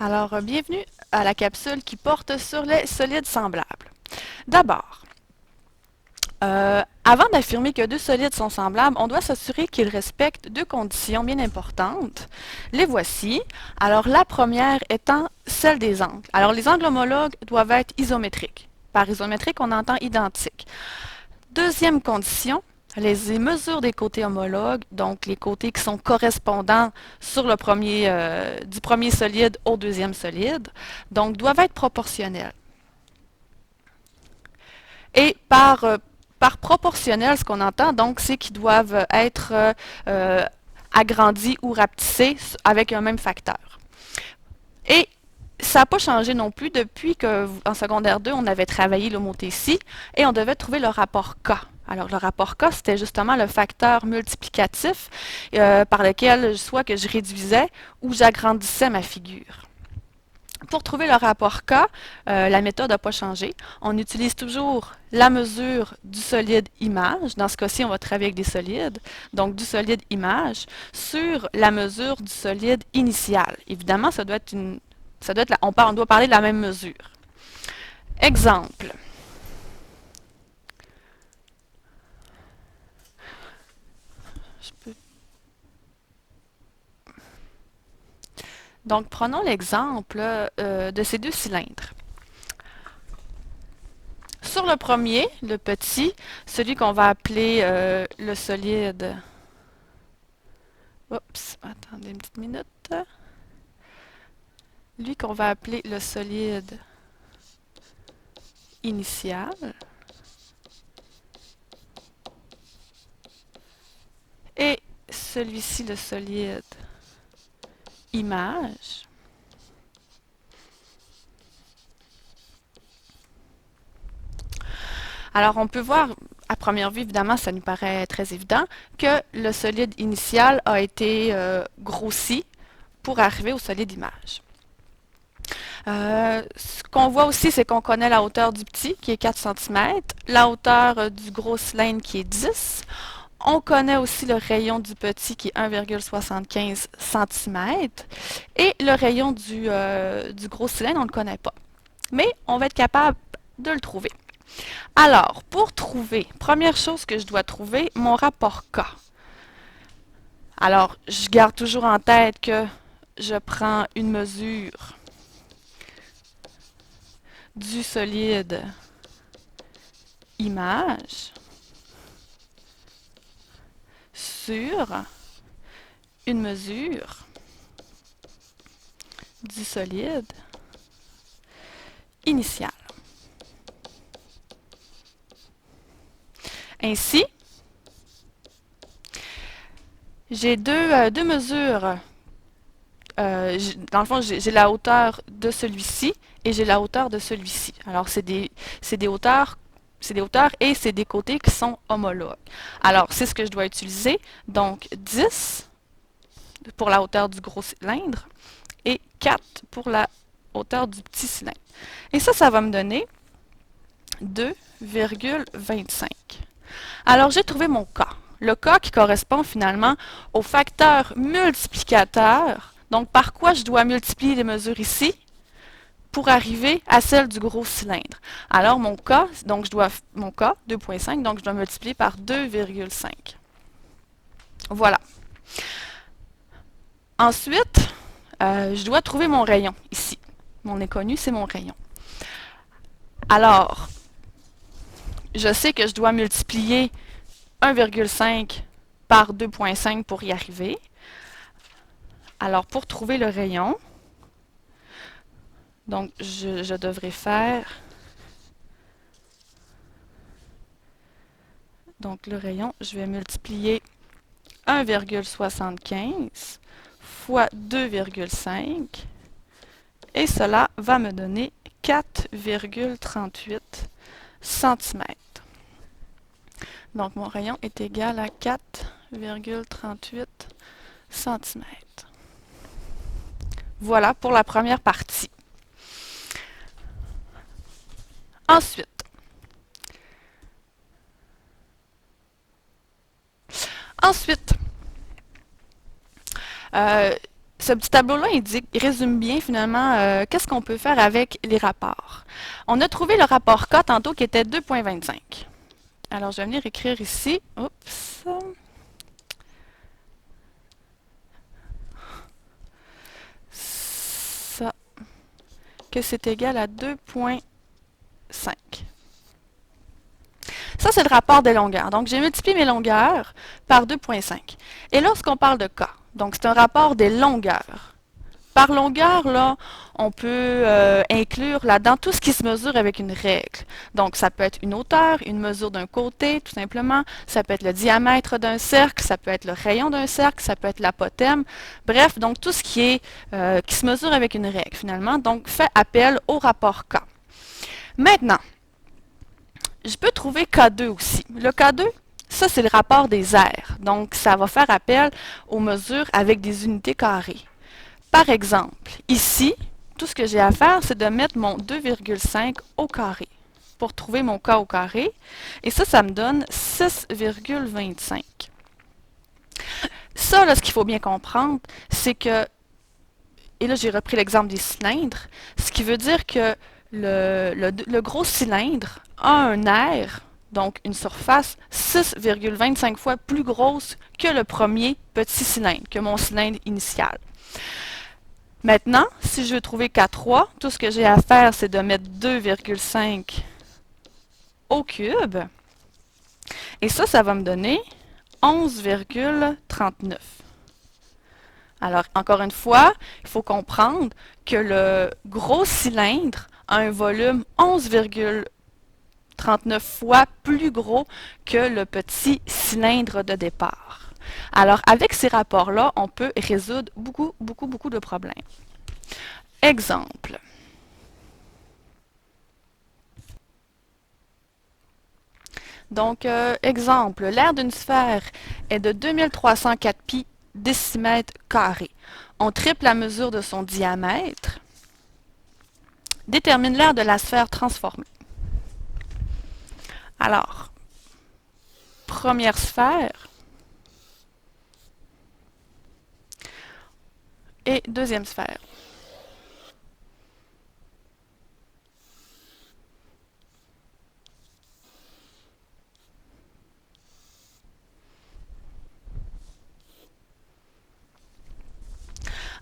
Alors, bienvenue à la capsule qui porte sur les solides semblables. D'abord, avant d'affirmer que deux solides sont semblables, on doit s'assurer qu'ils respectent deux conditions bien importantes. Les voici. Alors, la première étant celle des angles. Alors, les angles homologues doivent être isométriques. Par isométrique, on entend identique. Deuxième condition, les mesures des côtés homologues, donc les côtés qui sont correspondants sur le du premier solide au deuxième solide, donc doivent être proportionnelles. Et par proportionnel, ce qu'on entend, donc, c'est qu'ils doivent être agrandis ou rapetissés avec un même facteur. Et ça n'a pas changé non plus depuis qu'en secondaire 2, on avait travaillé l'homothétie et on devait trouver le rapport K. Alors, le rapport K, c'était justement le facteur multiplicatif par lequel soit que je réduisais ou j'agrandissais ma figure. Pour trouver le rapport K, la méthode n'a pas changé. On utilise toujours la mesure du solide image. Dans ce cas-ci, on va travailler avec des solides. Donc, du solide image sur la mesure du solide initial. Évidemment, on doit parler de la même mesure. Exemple. Je peux- Donc, prenons l'exemple de ces deux cylindres. Sur le premier, le petit, celui qu'on va appeler le solide. Oups, attendez une petite minute. Lui qu'on va appeler le solide initial. Et celui-ci, le solide image. Alors, on peut voir, à première vue, évidemment, ça nous paraît très évident, que le solide initial a été grossi pour arriver au solide image. Ce qu'on voit aussi, c'est qu'on connaît la hauteur du petit, qui est 4 cm, la hauteur du gros cylindre, qui est 10. On connaît aussi le rayon du petit, qui est 1,75 cm, et le rayon du gros cylindre, on ne le connaît pas. Mais on va être capable de le trouver. Alors, pour trouver, première chose que je dois trouver, mon rapport K. Alors, je garde toujours en tête que je prends une mesure du solide image sur une mesure du solide initial. Ainsi, j'ai deux mesures. Dans le fond, j'ai la hauteur de celui-ci et j'ai la hauteur de celui-ci. Alors, c'est des hauteurs et c'est des côtés qui sont homologues. Alors, c'est ce que je dois utiliser. Donc, 10 pour la hauteur du gros cylindre et 4 pour la hauteur du petit cylindre. Et ça va me donner 2,25. Alors, j'ai trouvé mon K. Le K qui correspond finalement au facteur multiplicateur. Donc, par quoi je dois multiplier les mesures ici pour arriver à celle du gros cylindre. Alors, mon K, 2,5, donc je dois multiplier par 2,5. Voilà. Ensuite, je dois trouver mon rayon ici. Mon inconnu, c'est mon rayon. Alors, je sais que je dois multiplier 1,5 par 2,5 pour y arriver. Alors, pour trouver le rayon, donc je devrais faire donc le rayon, je vais multiplier 1,75 fois 2,5 et cela va me donner 4,38 cm. Donc mon rayon est égal à 4,38 cm. Voilà pour la première partie. Ensuite, Ensuite, ce petit tableau-là il résume bien finalement qu'est-ce qu'on peut faire avec les rapports. On a trouvé le rapport K tantôt qui était 2.25. Alors, je vais venir écrire ici. Oups. Ça. Que c'est égal à 2.5. Ça, c'est le rapport des longueurs. Donc, j'ai multiplié mes longueurs par 2.5. Et lorsqu'on parle de K, donc c'est un rapport des longueurs. Par longueur, là, on peut inclure là-dedans tout ce qui se mesure avec une règle. Donc, ça peut être une hauteur, une mesure d'un côté, tout simplement. Ça peut être le diamètre d'un cercle, ça peut être le rayon d'un cercle, ça peut être l'apothème. Bref, donc tout ce qui se mesure avec une règle, finalement. Donc, fait appel au rapport K. Maintenant, je peux trouver K2 aussi. Le K2, ça, c'est le rapport des aires. Donc, ça va faire appel aux mesures avec des unités carrées. Par exemple, ici, tout ce que j'ai à faire, c'est de mettre mon 2,5 au carré pour trouver mon K au carré. Et ça me donne 6,25. Ça, là, ce qu'il faut bien comprendre, c'est que, et là, j'ai repris l'exemple des cylindres, ce qui veut dire que le gros cylindre a un aire, donc une surface 6,25 fois plus grosse que le premier petit cylindre, que mon cylindre initial. Maintenant, si je veux trouver K3, tout ce que j'ai à faire, c'est de mettre 2,5 au cube. Et ça va me donner 11,39. Alors, encore une fois, il faut comprendre que le gros cylindre a un volume 11,39 fois plus gros que le petit cylindre de départ. Alors, avec ces rapports-là, on peut résoudre beaucoup de problèmes. Exemple. Donc, exemple, l'aire d'une sphère est de 2304 pi décimètres carrés. On triple la mesure de son diamètre. Détermine l'aire de la sphère transformée. Alors, première sphère et deuxième sphère.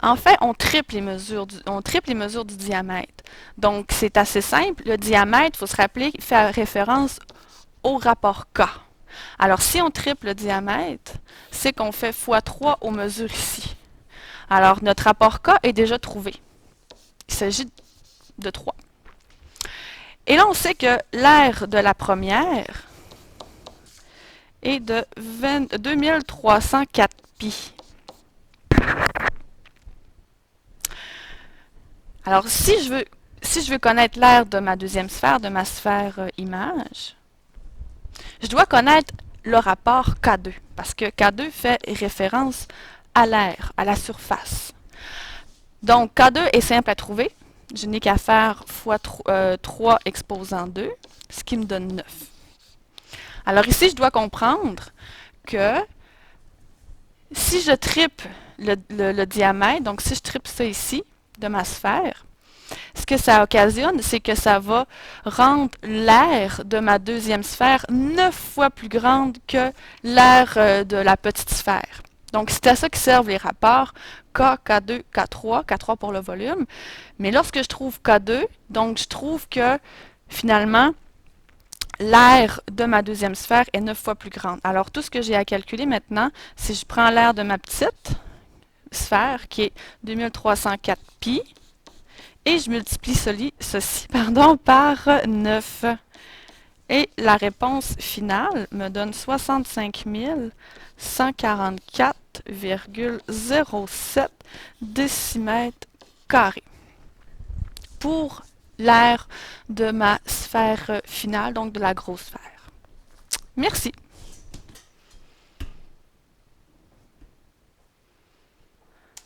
En fait, on triple les mesures du diamètre. Donc, c'est assez simple. Le diamètre, il faut se rappeler, fait référence au rapport K. Alors, si on triple le diamètre, c'est qu'on fait x3 aux mesures ici. Alors, notre rapport K est déjà trouvé. Il s'agit de 3. Et là, on sait que l'aire de la première est de 2304 pi. Alors, si je veux connaître l'aire de ma deuxième sphère, de ma sphère image, je dois connaître le rapport K2, parce que K2 fait référence à l'aire, à la surface. Donc, K2 est simple à trouver. Je n'ai qu'à faire fois 3 exposant 2, ce qui me donne 9. Alors ici, je dois comprendre que si je triple le diamètre, donc si je triple ça ici, de ma sphère, ce que ça occasionne, c'est que ça va rendre l'aire de ma deuxième sphère 9 fois plus grande que l'aire de la petite sphère. Donc, c'est à ça que servent les rapports K, K2, K3, K3 pour le volume. Mais lorsque je trouve K2, donc je trouve que finalement, l'aire de ma deuxième sphère est 9 fois plus grande. Alors, tout ce que j'ai à calculer maintenant, si je prends l'aire de ma petite sphère, qui est 2304 pi, et je multiplie ceci par 9. Et la réponse finale me donne 65 144,07 décimètres carrés pour l'aire de ma sphère finale, donc de la grosse sphère. Merci.